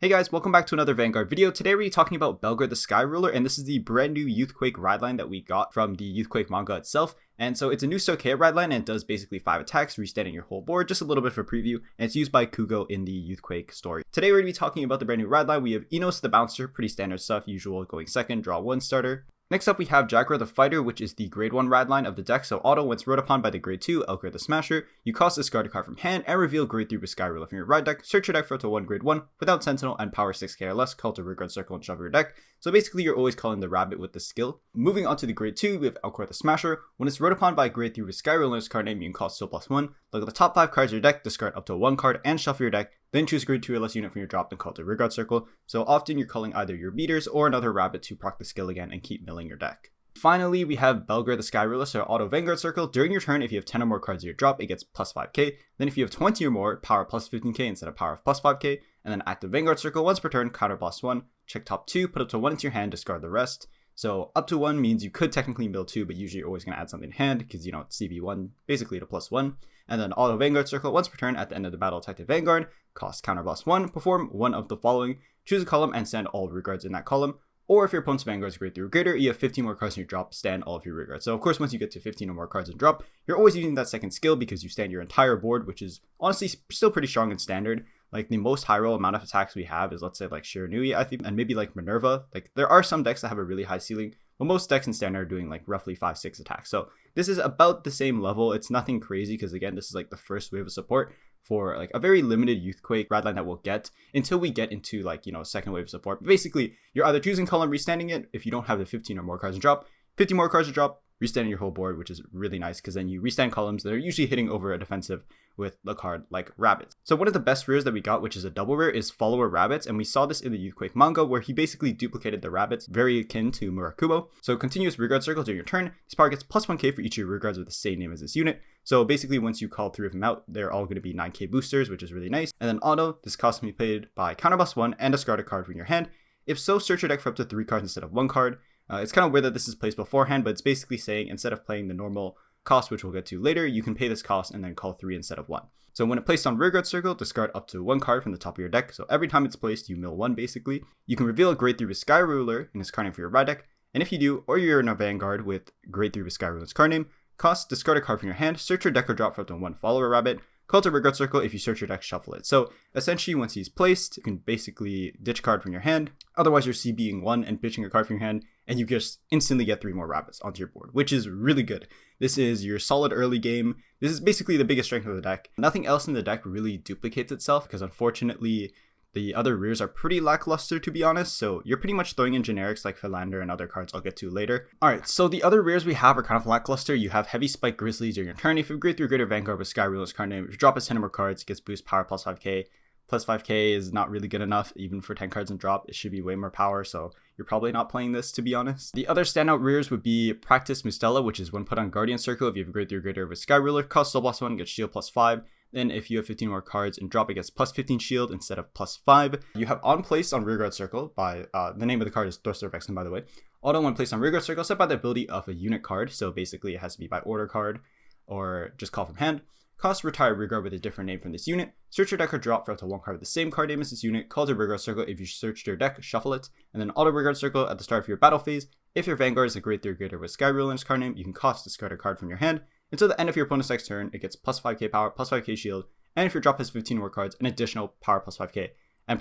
Hey guys, welcome back to another Vanguard video. Today we're going to be talking about Belgr the Sky Ruler, and this is the brand new Youthquake rideline that we got from the Youthquake manga itself. And so it's a new Stochiea rideline, and it does basically 5 attacks, restanding your whole board, just a little bit for preview, and it's used by Kugo in the Youthquake story. Today we're going to be talking about the brand new rideline. We have Enos the Bouncer, pretty standard stuff, usual going second, draw 1 starter. Next up we have Jaguar the Fighter, which is the grade 1 rideline of the deck, so auto once rode upon by the grade 2 Belgar the Smasher, you cost discard a card from hand and reveal grade 3 Sky Ruler from your ride deck, search your deck for up to 1 grade 1 without Sentinel and power 6k or less, call to Vanguard circle and shuffle your deck. So basically you're always calling the rabbit with the skill. Moving on to the grade 2, we have Belgar the Smasher. When it's rode upon by grade 3 Sky Ruler's card name, you can cost +1. Look at the top 5 cards of your deck, discard up to 1 card and shuffle your deck, then choose grade 2 or less unit from your drop and call to Vanguard circle. So often you're calling either your beaters or another rabbit to proc the skill again and keep milling your deck. Finally, we have Belgr the Sky Ruler, so auto Vanguard circle. During your turn, if you have 10 or more cards in your drop, it gets +5k. Then if you have 20 or more, power +15k instead of power of +5k. And then active Vanguard circle once per turn, counterblast 1. Check top 2, put up to 1 into your hand, discard the rest. So up to 1 means you could technically mill 2, but usually you're always going to add something in hand because, it's CB1 basically to +1. And then auto Vanguard circle once per turn at the end of the battle, active Vanguard, cost counterblast 1, perform one of the following. Choose a column and stand all regards in that column. Or if your opponent's Vanguard is grade 3 or greater, you have 15 more cards in your drop, stand all of your regards. So of course, once you get to 15 or more cards in drop, you're always using that second skill because you stand your entire board, which is honestly still pretty strong in standard. Like the most high roll amount of attacks we have is, let's say, like Shiranui, I think, and maybe like Minerva. Like there are some decks that have a really high ceiling, but most decks in standard are doing like roughly 5-6 attacks. So this is about the same level. It's nothing crazy because again, this is like the first wave of support for like a very limited Youthquake rideline that we'll get until we get into like, second wave of support. But basically, you're either choosing column, restanding it if you don't have the 15 or more cards in drop, 50 more cards to drop, restanding your whole board, which is really nice because then you restand columns that are usually hitting over a defensive with a card like Rabbits. So one of the best rares that we got, which is a double rare, is Follower Rabbits, and we saw this in the Youthquake manga where he basically duplicated the rabbits, very akin to Murakumo. So continuous rearguard circle during your turn, this power gets +1k for each of your rearguards with the same name as this unit. So basically once you call 3 of them out, they're all going to be 9k boosters, which is really nice. And then auto, this cost can be paid by counterblast 1 and discard a card from your hand. If so, search your deck for up to 3 cards instead of 1 card. It's kind of weird that this is placed beforehand, but it's basically saying instead of playing the normal cost, which we'll get to later, you can pay this cost and then call 3 instead of 1. So when it placed on rearguard circle, discard up to 1 card from the top of your deck. So every time it's placed, you mill 1 basically. You can reveal a grade 3 Sky Ruler in his card name for your ride deck. And if you do, or you're in a Vanguard with grade 3 Sky Ruler's card name, cost, discard a card from your hand, search your deck or drop for up to 1 Follower Rabbit, call to rearguard circle. If you search your deck, shuffle it. So essentially once he's placed, you can basically ditch a card from your hand. Otherwise you're CBing 1 and pitching a card from your hand, and you just instantly get 3 more rabbits onto your board, which is really good. This is your solid early game. This is basically the biggest strength of the deck. Nothing else in the deck really duplicates itself because unfortunately the other rears are pretty lackluster, to be honest, so you're pretty much throwing in generics like Philander and other cards I'll get to later. Alright, so the other rears we have are kind of lackluster. You have Heavy Spike Grizzlies during your turn. If you have grade 3 or greater Vanguard with Sky Ruler's card name, if you drop his 10 or more cards, it gets boost power +5k. +5k is not really good enough, even for 10 cards in drop. It should be way more power, so you're probably not playing this, to be honest. The other standout rears would be Practice Mustela, which is when put on Guardian Circle. If you have a grade 3 or greater with Sky Ruler, cost Soul Blast 1, gets shield +5. Then if you have 15 more cards in drop, it gets +15 shield instead of +5. You have On Place on Rearguard Circle by, the name of the card is Thruster of Exton, by the way. Auto when placed on Rearguard Circle, set by the ability of a unit card. So basically it has to be by order card or just call from hand. Cost, retire Rearguard with a different name from this unit. Search your deck or drop for up to 1 card with the same card name as this unit. Call to Rearguard Circle. If you searched your deck, shuffle it. And then auto Rearguard Circle at the start of your battle phase. If your Vanguard is a grade 3 or greater with Sky Ruler's card name, you can cost, discard a card from your hand. Until the end of your opponent's next turn, it gets +5k power, +5k shield. And if your drop has 15 more cards, an additional power +5k and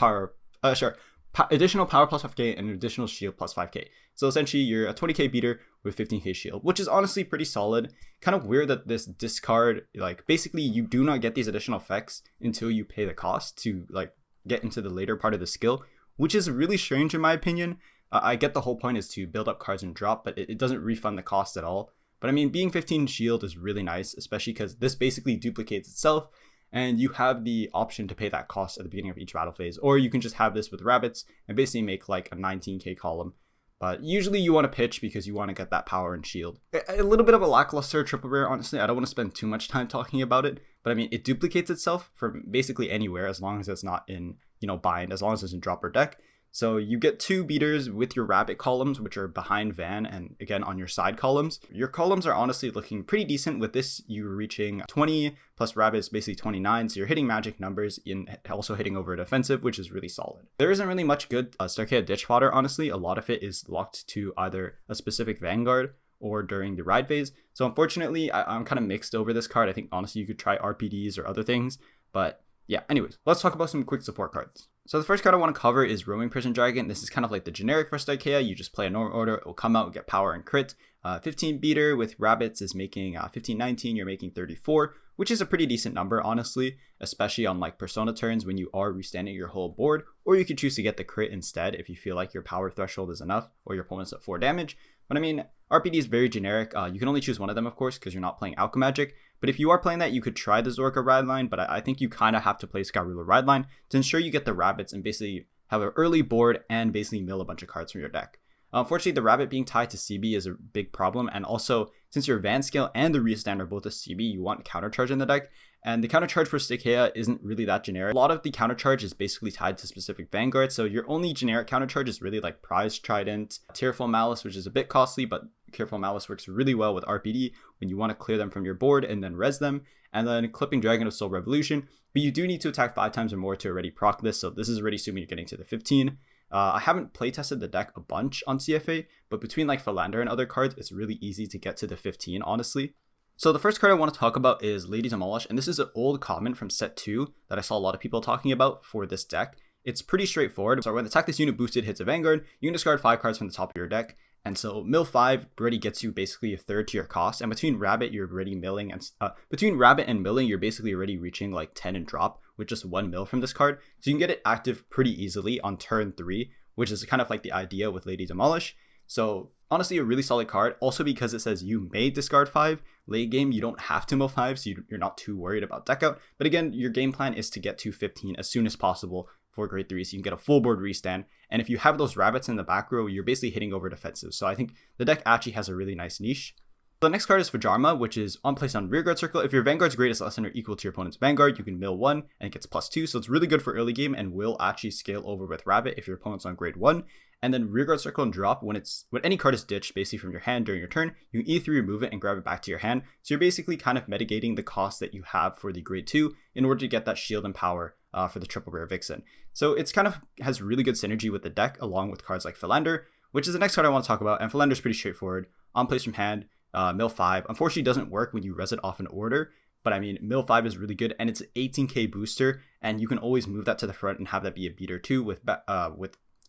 additional power +5k and an additional shield +5k. So essentially you're a 20k beater with 15k shield, which is honestly pretty solid. Kind of weird that this discard, like basically you do not get these additional effects until you pay the cost to like get into the later part of the skill, which is really strange in my opinion. I get the whole point is to build up cards and drop, but it doesn't refund the cost at all. But I mean, being 15 shield is really nice, especially because this basically duplicates itself. And you have the option to pay that cost at the beginning of each battle phase, or you can just have this with rabbits and basically make like a 19k column. But usually you want to pitch because you want to get that power and shield. A little bit of a lackluster triple rare, honestly. I don't want to spend too much time talking about it, but I mean, it duplicates itself from basically anywhere as long as it's not in, bind, as long as it's in drop or deck. So you get 2 beaters with your rabbit columns, which are behind Van and again on your side columns. Your columns are honestly looking pretty decent. With this, you're reaching 20 plus rabbits, basically 29. So you're hitting magic numbers and also hitting over defensive, which is really solid. There isn't really much good Stochiea ditch fodder, honestly. A lot of it is locked to either a specific Vanguard or during the ride phase. So unfortunately, I'm kind of mixed over this card. I think honestly you could try RPDs or other things, but yeah, anyways, let's talk about some quick support cards. So the first card I want to cover is Roaming Prison Dragon. This is kind of like the generic for Stochiea. You just play a normal order, it will come out, get power and crit. 15 beater with rabbits is making 15-19, you're making 34, which is a pretty decent number, honestly, especially on like Persona turns when you are restanding your whole board, or you could choose to get the crit instead if you feel like your power threshold is enough or your opponent's at 4 damage. But I mean, RPD is very generic. You can only choose one of them, of course, because you're not playing Alchemagic. But if you are playing that, you could try the Zorka Rideline, but I think you kind of have to play Skyruler Rideline to ensure you get the rabbits and basically have an early board and basically mill a bunch of cards from your deck. Unfortunately, the rabbit being tied to CB is a big problem, and also since your Van Scale and the Restand are both a CB, you want countercharge in the deck, and the countercharge for Stochiea isn't really that generic. A lot of the countercharge is basically tied to specific Vanguards, so your only generic countercharge is really like Prize Trident, Tearful Malice, which is a bit costly, but Tearful Malice works really well with RPD when you want to clear them from your board and then res them, and then Clipping Dragon of Soul Revolution, but you do need to attack 5 times or more to already proc this, so this is already assuming you're getting to the 15. I haven't playtested the deck a bunch on CFA, but between like Philander and other cards, it's really easy to get to the 15, honestly. So the first card I want to talk about is Lady Demolish, and this is an old common from set 2 that I saw a lot of people talking about for this deck. It's pretty straightforward. So when the attack this unit boosted hits a Vanguard, you can discard 5 cards from the top of your deck. And so mill 5 already gets you basically a third to your cost. And between Rabbit, you're already milling, and between Rabbit and milling, you're basically already reaching like 10 and drop with just 1 mill from this card. So you can get it active pretty easily on turn 3, which is kind of like the idea with Lady Demolish. So honestly, a really solid card. Also because it says you may discard 5. Late game, you don't have to mill 5, so you're not too worried about deck out. But again, your game plan is to get to 15 as soon as possible for grade 3, so you can get a full board restand. And if you have those rabbits in the back row, you're basically hitting over defensive. So I think the deck actually has a really nice niche. The next card is Fajarma, which is on place on Rearguard Circle. If your Vanguard's grade is less than or equal to your opponent's Vanguard, you can mill 1 and it gets +2. So it's really good for early game and will actually scale over with Rabbit if your opponent's on grade 1. And then Rearguard Circle and drop when any card is ditched basically from your hand during your turn, you can E3 remove it and grab it back to your hand. So you're basically kind of mitigating the cost that you have for the grade 2 in order to get that shield and power for the triple rare Vixen. So it's kind of has really good synergy with the deck along with cards like Philander, which is the next card I want to talk about. And Philander's pretty straightforward. On place from hand, mill 5. Unfortunately, doesn't work when you res it off an order, but I mean, mill 5 is really good, and it's an 18k booster, and you can always move that to the front and have that be a beater too with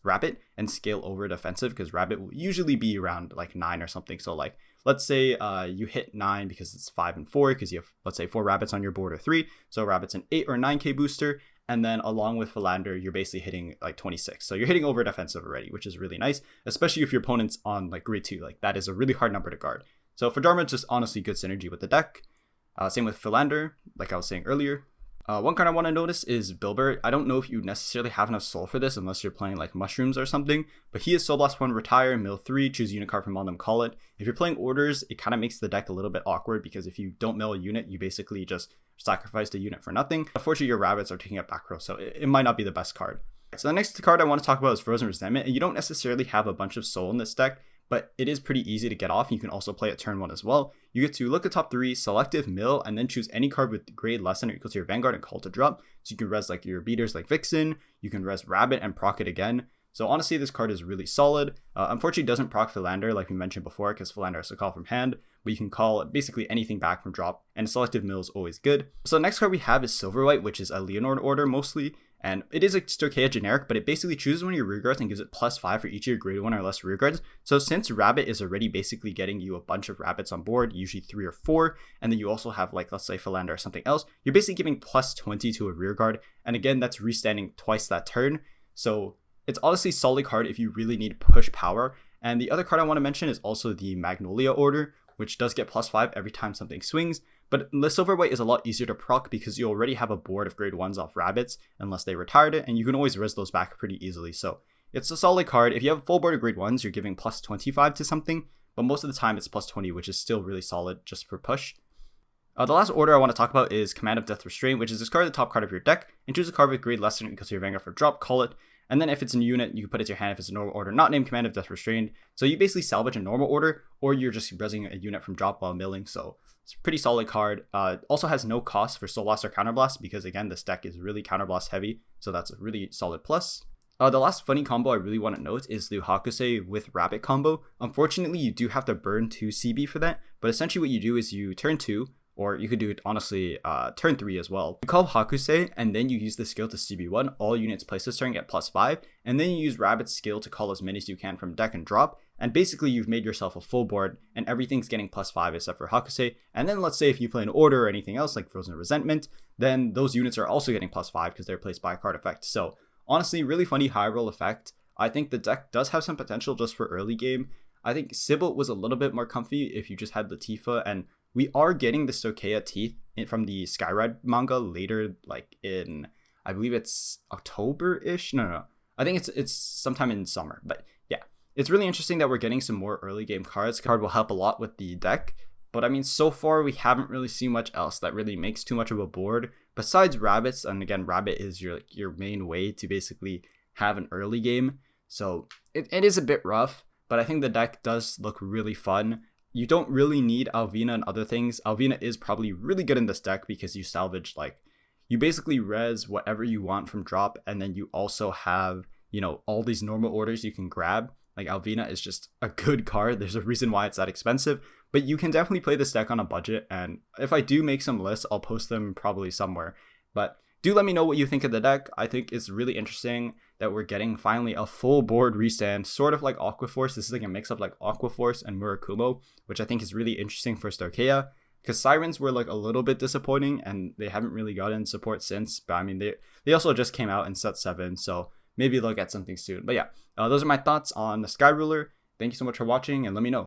Rabbit and scale over defensive, because Rabbit will usually be around like 9 or something. So like, let's say you hit 9 because it's 5 and 4, because you have, let's say, 4 rabbits on your board or 3. So Rabbit's an 8 or 9k booster. And then along with Philander, you're basically hitting like 26. So you're hitting over defensive already, which is really nice, especially if your opponent's on like grade 2. Like that is a really hard number to guard. So Fajarma, just honestly good synergy with the deck. Same with Philander, like I was saying earlier. One card I want to notice is Belgar. I don't know if you necessarily have enough soul for this unless you're playing like mushrooms or something, but he is Soul Blast 1, retire, mill 3, choose a unit card from on them, call it. If you're playing orders, it kind of makes the deck a little bit awkward, because if you don't mill a unit, you basically just sacrifice the unit for nothing. Unfortunately, your rabbits are taking up back row, so it might not be the best card. So the next card I want to talk about is Frozen Resentment, and you don't necessarily have a bunch of soul in this deck, but it is pretty easy to get off. You can also play at turn 1 as well. You get to look at top 3, selective, mill, and then choose any card with grade less than or equal to your Vanguard and call to drop. So you can res like your beaters like Vixen, you can res Rabbit and proc it again. So honestly, this card is really solid. Unfortunately, it doesn't proc Philander like we mentioned before, because Philander has to call from hand, but you can call basically anything back from drop, and selective mill is always good. So the next card we have is Silver White, which is a Leonord order mostly. And it is a Stochiea generic, but it basically chooses one of your rearguards and gives it +5 for each of your grade 1 or less rearguards. So since Rabbit is already basically getting you a bunch of rabbits on board, usually 3 or 4, and then you also have like, let's say Philander or something else, you're basically giving +20 to a rearguard. And again, that's restanding twice that turn. So it's honestly a solid card if you really need push power. And the other card I want to mention is also the Magnolia order, which does get +5 every time something swings. But the Silver White is a lot easier to proc because you already have a board of grade 1s off rabbits, unless they retired it, and you can always res those back pretty easily. So it's a solid card. If you have a full board of grade 1s, you're giving +25 to something, but most of the time it's +20, which is still really solid just for push. The last order I want to talk about is Command of Death Restraint, which is discard the top card of your deck and choose a card with grade less than or equal to your Vanguard for drop, call it. And then if it's a new unit, you can put it to your hand if it's a normal order, not named command of Death Restrained. So you basically salvage a normal order, or you're just resing a unit from drop while milling. So it's a pretty solid card. Also has no cost for Soul Blast or Counterblast, because again, this deck is really Counterblast heavy. So that's a really solid plus. The last funny combo I really want to note is the Hakusei with Rabbit combo. Unfortunately, you do have to burn 2 CB for that, but essentially what you do is you turn 2, or you could do it honestly turn 3 as well. You call Hakusei, and then you use the skill to CB1, all units placed this turn get +5, and then you use Rabbit's skill to call as many as you can from deck and drop, and basically you've made yourself a full board, and everything's getting +5 except for Hakusei. And then let's say if you play an order or anything else like Frozen Resentment, then those units are also getting +5 because they're placed by a card effect. So honestly, really funny high roll effect. I think the deck does have some potential just for early game. I think Sybil was a little bit more comfy if you just had Latifa, and we are getting the Stochiea teeth from the Skyride manga later, like in, I believe it's October-ish? No. I think it's sometime in summer. But yeah, it's really interesting that we're getting some more early game cards. Card will help a lot with the deck. But I mean, so far we haven't really seen much else that really makes too much of a board besides Rabbits. And again, Rabbit is your main way to basically have an early game. So it is a bit rough, but I think the deck does look really fun. You don't really need Alvina and other things. Alvina is probably really good in this deck because you salvage, like, you basically res whatever you want from drop, and then you also have, you know, all these normal orders you can grab. Like, Alvina is just a good card. There's a reason why it's that expensive, but you can definitely play this deck on a budget, and if I do make some lists, I'll post them probably somewhere. But do let me know what you think of the deck. I think it's really interesting that we're getting finally a full board restand, sort of like Aquaforce. This is like a mix of like Aquaforce and Murakumo, which I think is really interesting for Stochiea, because Sirens were like a little bit disappointing and they haven't really gotten support since. But I mean, they also just came out in set 7, so maybe they'll get something soon. But yeah, those are my thoughts on the Sky Ruler. Thank you so much for watching, and let me know.